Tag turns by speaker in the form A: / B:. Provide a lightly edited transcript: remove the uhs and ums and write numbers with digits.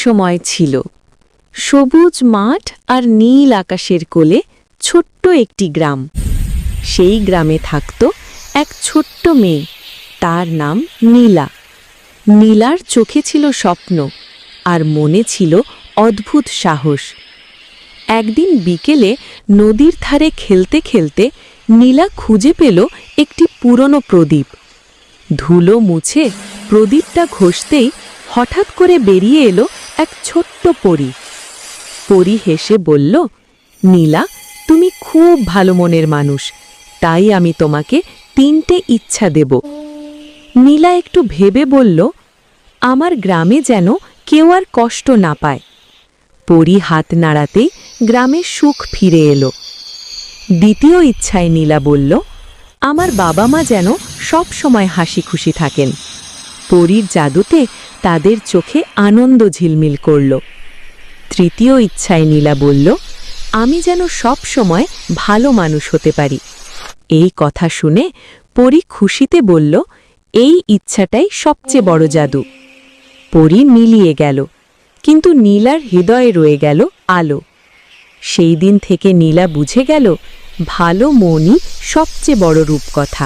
A: সময় ছিল সবুজ মাঠ আর নীল আকাশের কোলে ছোট্ট একটি গ্রাম। সেই গ্রামে থাকত এক ছোট্ট মেয়ে, তার নাম নীলা। নীলার চোখে ছিল স্বপ্ন আর মনে ছিল অদ্ভুত সাহস। একদিন বিকেলে নদীর ধারে খেলতে খেলতে নীলা খুঁজে পেল একটি পুরনো প্রদীপ। ধুলো মুছে প্রদীপটা ঘষতেই হঠাৎ করে বেরিয়ে এলো এক ছোট্ট পরী। পরী হেসে বলল, নীলা, তুমি খুব ভালো মনের মানুষ, তাই আমি তোমাকে 3টে ইচ্ছা দেব। নীলা একটু ভেবে বলল, আমার গ্রামে যেন কেউ আর কষ্ট না পায়। পরী হাত নাড়াতেই গ্রামে সুখ ফিরে এলো। দ্বিতীয় ইচ্ছায় নীলা বলল, আমার বাবা মা যেন সব সময় হাসি খুশি থাকেন। পরীর জাদুতে তাদের চোখে আনন্দ ঝিলমিল করল। তৃতীয় ইচ্ছায় নীলা বলল, আমি যেন সব সময় ভালো মানুষ হতে পারি। এই কথা শুনে পরী খুশিতে বলল, এই ইচ্ছাটাই সবচেয়ে বড় জাদু। পরী মিলিয়ে গেল, কিন্তু নীলার হৃদয়ে রয়ে গেল আলো। সেই দিন থেকে নীলা বুঝে গেল, ভালো মনই সবচেয়ে বড় রূপকথা।